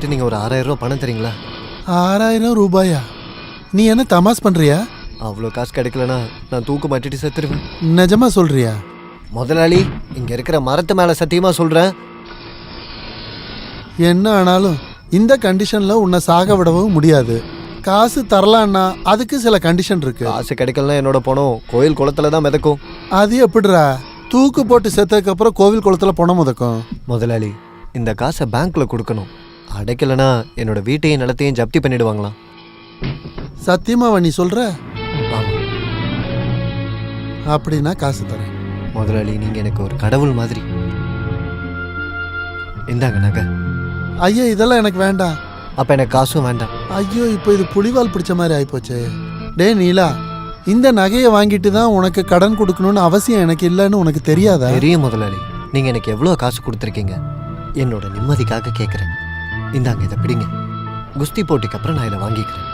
பார்த்துட்டு நீங்கள் ஒரு 6000 ரூபா பணம் தரீங்களா? 6000 ரூபாயா? நீ என்ன தமாஸ் பண்றியா? அவ்வளோ காசு கிடைக்கலனா நான் தூக்கு மாட்டிட்டு செத்துருவேன். நிஜமா சொல்றியா? முதலாளி, இங்கே இருக்கிற மரத்து மேலே சத்தியமாக சொல்கிறேன். என்ன ஆனாலும் இந்த கண்டிஷன்ல உன்னை சாக விடவும் முடியாது. காசு தரலான்னா அதுக்கு சில கண்டிஷன் இருக்கு. காசு கிடைக்கலனா என்னோட பணம் கோயில் குளத்துல தான் மிதக்கும். அது எப்படிடா? தூக்கு போட்டு செத்ததுக்கு அப்புறம் கோவில் குளத்துல பணம் மிதக்கும்? முதலாளி, இந்த காசை பேங்க்ல கொடுக்கணும். அடைக்கலனா என்னோட வீட்டையும் நிலத்தையும் ஜப்தி பண்ணிடுவாங்களாம். சத்தியமாவா நீ சொல்ற? ஆமா. அப்படின்னா காசு தரேன். முதலாளி, நீங்க எனக்கு ஒரு கடவுள் மாதிரி. இந்தாங்க நகை. ஐயா, இதெல்லாம் எனக்கு வேண்டாம். அப்ப எனக்கு காசும் வேண்டாம். ஐயோ, இப்போ இது புலிவால் பிடிச்ச மாதிரி ஆயிப்போச்சு. டே நீலா, இந்த நகையை வாங்கிட்டு தான் உனக்கு கடன் கொடுக்கணும்னு அவசியம் எனக்கு இல்லைன்னு உனக்கு தெரியாதா? தெரியும் முதலாளி. நீங்க எனக்கு எவ்வளவு காசு கொடுத்துருக்கீங்க. என்னோட நிம்மதிக்காக கேட்குறேன். இந்தாங்க, இதை பிடிங்க. குஸ்தி போட்டிக்கு அப்புறம் நான் இதை வாங்கிக்கிறேன்.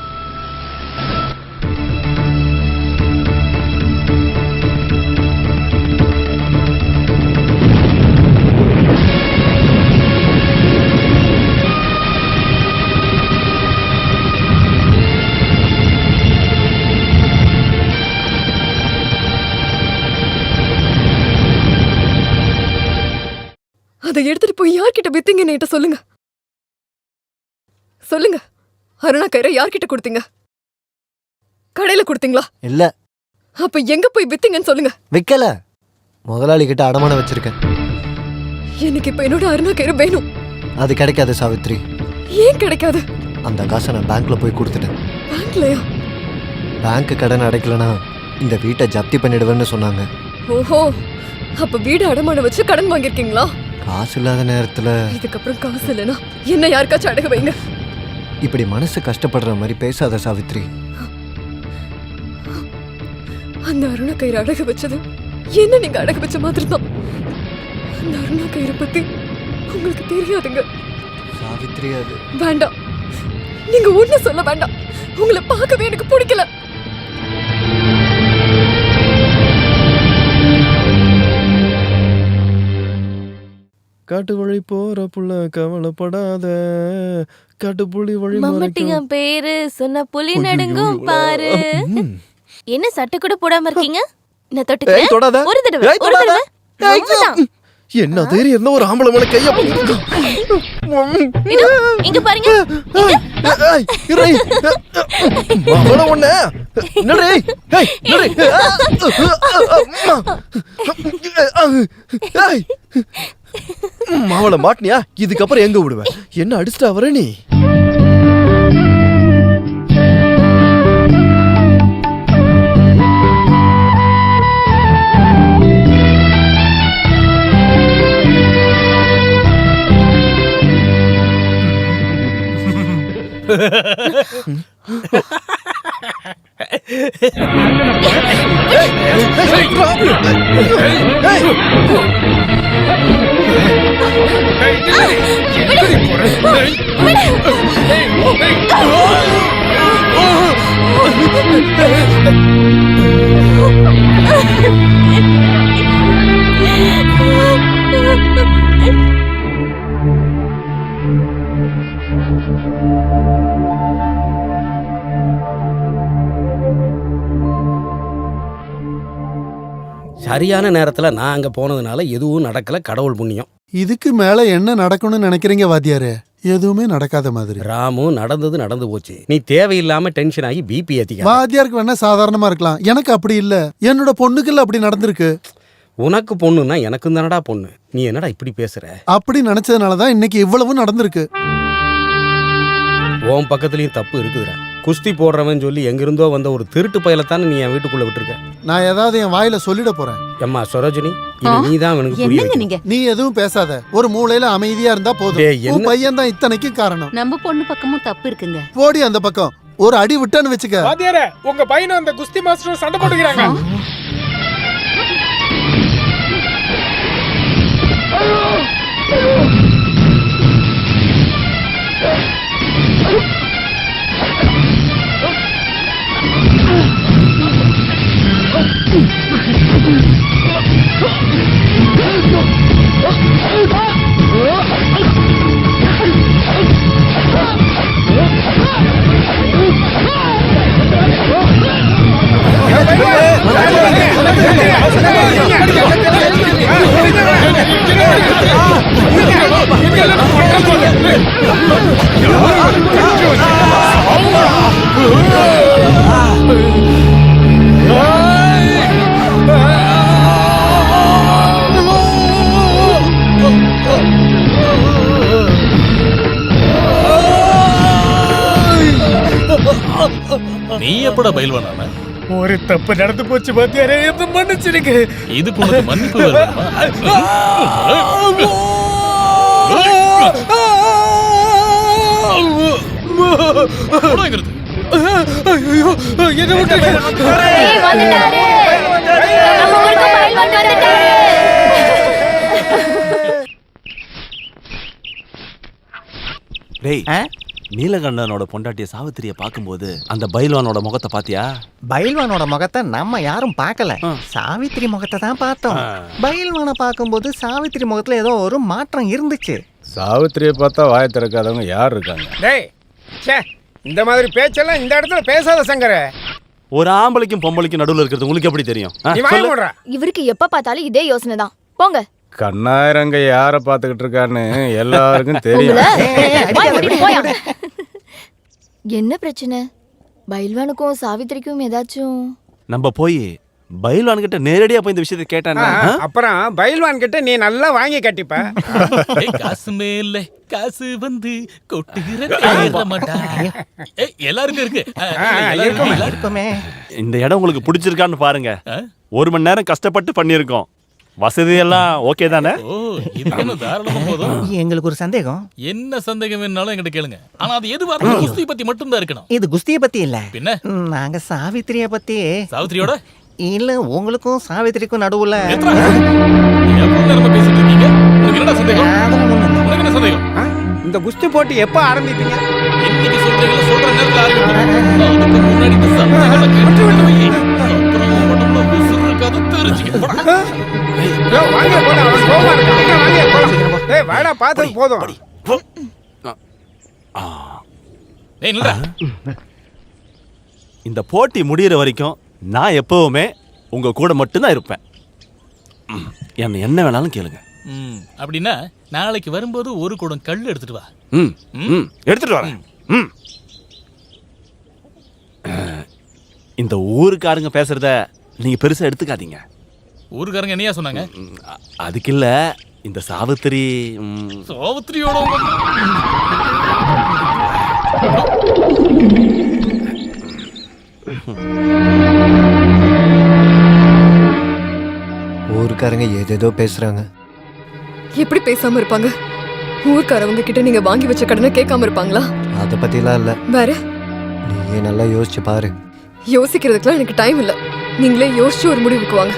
அதை எடுத்துட்டு போய் யார்கிட்ட வித்தீங்கன்னு என்கிட்ட சொல்லுங்க. சொல்லுங்க. அருணா கயிறை யார்கிட்ட கொடுத்தீங்க? கடையில கொடுத்தீங்களா? இல்ல. அப்ப எங்க போய் வித்தீங்கன்னு சொல்லுங்க. விக்கல. முதலாளி கிட்ட அடமானம் வச்சிருக்கேன். எனக்கு இப்ப என்னோட அருணா கயிறு வேணும். அது கிடைக்காது சாவித்ரி. ஏன் கிடைக்காது? அந்த காசை நான் பேங்க்ல போய் கொடுத்துட்டேன். பேங்க்லயா? பேங்க் கடன் அடைக்கலனா இந்த வீட்டை ஜப்தி பண்ணிடுவேன்னு சொன்னாங்க. ஓஹோ, அப்ப வீடு அடமானம் வச்சு கடன் வாங்கிருக்கீங்களா? காசு இல்லாத நேரத்துல இதுக்கப்புறம் காசு இல்லைன்னா என்ன யாருக்காச்சும் அடகு வைங்க. இப்படி மனசு கஷ்டப்படுற மாதிரி பேசாத சாவித்ரி. அந்த அருணா கயிறு அடகு வச்சது என்ன நீங்க அடகு வச்ச மாதிரி தான். அந்த அருணா கயிறை பத்தி உங்களுக்கு தெரியாதுங்க சாவித்ரி. அது வேண்டாம். நீங்க ஒண்ணு சொல்ல வேண்டாம். உங்களை பார்க்கவே எனக்கு பிடிக்கல. காட்டு வழி போற புள்ள கவலைப்படாத, காட்டு புலி வழி மம்மட்டிங்க பேரு சொன்ன புலி நடுங்கும் பாரு. என்ன சட்டை கூட போடாம இருக்கீங்க? நான் தொட்டுக்கிறேன். ஒரு தடவை, ஒரு தடவை. என்ன தைரியம் இருந்தா ஒரு ஆம்பளை மேல கைய இங்க பாருங்க. மாவள மாட்டினியா? இதுக்கப்புறம் எங்க விடுவேன்? என்ன அடிச்சுட்டா வர நீ? சரியான நேரத்துல நான் அங்க போனதுனால எதுவும் நடக்கல. கடவுள் புண்ணியம். இதுக்கு மேல என்ன நடக்கணும்னு நினைக்கிறீங்க வாத்தியாரே? எதுவுமே நடக்காத மாதிரி. ராமு, நடந்தது நடந்து போச்சு. நீ தேவையில்லாம டென்ஷன் ஆகி பிபி ஏத்திக்க. வாத்தியாருக்கு வேணா சாதாரணமா இருக்கலாம், எனக்கு அப்படி இல்ல. என்னோட பொண்ணுக்குள்ள அப்படி நடந்திருக்கு. உனக்கு பொண்ணுன்னா எனக்கும் தானடா பொண்ணு. நீ என்னடா இப்படி பேசுற? அப்படி நினைச்சதுனாலதான் இன்னைக்கு இவ்வளவு நடந்திருக்கு. உன் பக்கத்துலயும் தப்பு இருக்குதுடா. குஸ்தி போடுறவன் சொல்லி எங்கிருந்தோ வந்த ஒரு திருட்டு பயலத்தானே நீ என் வீட்டுக்குள்ள விட்டுருக்க. நான் ஏதாவது என் வாயில சொல்லிட போறேன். அம்மா சரோஜினி, நீ தான் எனக்கு புரிய. நீ எதுவும் பேசாத. ஒரு மூலையில அமைதியா இருந்தா போதும். உன் பையன் தான் இத்தனைக்கு காரணம். நம்ம பொண்ணு பக்கமும் தப்பு இருக்குங்க. போடி அந்த பக்கம். ஒரு அடி விட்டான்னு வச்சுக்க. வாத்தியாரே, உங்க பையனும் அந்த குஸ்தி மாஸ்டரும் சண்டை போட்டுக்கிறாங்க. நீ எப்படா பயில்வானா? ஒரு தப்பு நடந்து போச்சு பாத்தியாரே, என்ன மன்னிச்சிருங்க. இதுக்கு உனக்கு மன்னிப்பு வேணுமா? ஐயோ, என்ன விட்டுருங்க. ஏய், வந்துட்டாரு. நம்ம ஊருக்கு பயில்வான் வந்துட்டாரு. டேய் நீலகண்டனோட பொண்டாட்டிய சாவித்திரிய பாக்கும்போது அந்த பைல்வானோட முகத்தை பாத்தியா? பயில்வானோட முகத்தை நம்ம யாரும் பார்க்கல, சாவித்திரி முகத்தை தான் பார்த்தோம். பயில்வானை பார்க்கும்போது சாவித்திரி முகத்துல ஏதோ ஒரு மாற்றம் இருந்துச்சு. சாவித்திரியை பார்த்தா வாய திறக்காதவங்க யார் இருக்காங்க? டேய், ச்சே, இந்த மாதிரி பேச்செல்லாம் இந்த இடத்துல பேசாத சங்கர. ஒரு ஆம்பளைக்கும் பொம்பளைக்கும் நடுவுல இருக்கிறது உங்களுக்கு எப்படி தெரியும்? நீ வாய மூடுறா. இவருக்கு எப்ப பார்த்தாலும் இதே யோசனை தான். போங்க. கண்ணாயிரங்க யார பாத்துக்கிட்டு இருக்கான்னு எல்லாருக்கும் தெரியும். வாய் மூடிட்டு போயா. என்ன பிரச்சனை? பயில்வானுக்கும் சாவித்திரிக்கும் ஏதாச்சும்? நம்ம போய் பைல்வான் கிட்ட நேரடியா போய் இந்த விஷயத்தை கேட்டானே, அப்புறம் பயில்வான் கிட்ட நீ நல்லா வாங்கி கட்டிப்ப. காசு மேல காசு வந்து கொட்டுகிற நேரமாடா. எல்லாருக்கும் இருக்கு. இருக்குமே. இந்த இடம் உங்களுக்கு பிடிச்சிருக்கான்னு பாருங்க. 1 மணி நேரம் கஷ்டப்பட்டு பண்ணியிருக்கோம். வசதி எல்லாம் ஓகே தானே? ஓ, இது என்ன தாராளமா போதும். எங்களுக்கு ஒரு சந்தேகம். என்ன சந்தேகம் வேணாலும் என்கிட்ட கேளுங்க. ஆனா அது எதுவா இருந்தாலும் குஸ்தி பத்தி மட்டும் தான் இருக்கணும். இது குஸ்தியை பத்தி இல்ல, பின்ன நாங்க சாவித்திரிய பத்தி. சாவித்திரியோட இல்ல, உங்களுக்கும் சாவித்திரிக்கும் நடுவுல. எவ்வளவு நேரமா பேசிட்டு இருக்கீங்க? உங்களுக்கு என்ன சந்தேகம்? அதெல்லாம் ஒண்ணும் இல்ல. உனக்கு என்ன சந்தேகம்? இந்த குஸ்தி போட்டி எப்ப ஆரம்பிப்பீங்க? இன்னைக்கு சொல்றீங்களா? சொல்ற நேரத்துல ஆரம்பிப்போம். அதுக்கு முன்னாடி இந்த சந்தேகங்களை கேட்டு விட்டு வை. அப்புறம் உடம்புல உசுறு இருக்காது, தெரிஞ்சுக்க. போடா. வாங்க போலாம், அவன் கோவமா இருக்கான். வாங்க போலாம். டேய், வாடா, பார்த்தது போதும். ஏய், நில்றா. இந்த போட்டி முடியிற வரைக்கும் நான் எப்பவுமே உங்க கூட மட்டும்தான் இருப்பேன். என்ன வேணாலும் கேளுங்க. அப்படின்னா நாளைக்கு வரும்போது ஒரு குடம் கல் எடுத்துட்டு வா. எடுத்துட்டு வரேன். இந்த ஊருக்காரங்க பேசுறத நீங்க பெருசா எடுத்துக்காதீங்க. ஊருக்காரங்க என்னையா சொன்னாங்க? அதுக்கு இல்ல, இந்த சாவித்திரி சாவித்திரியோட ஊருக்காரங்க ஏதேதோ பேசுறாங்க. எப்படி பேசாம இருப்பாங்க? ஊர்க்காரவங்க கிட்ட நீங்க வாங்கி வச்ச கடனை கேட்காம இருப்பாங்களா? அதை பத்திலாம் இல்ல, வேற நீயே நல்லா யோசிச்சு பாரு. யோசிக்கிறதுக்குலாம் எனக்கு டைம் இல்ல. நீங்களே யோசிச்சு ஒரு முடிவுக்கு வாங்க.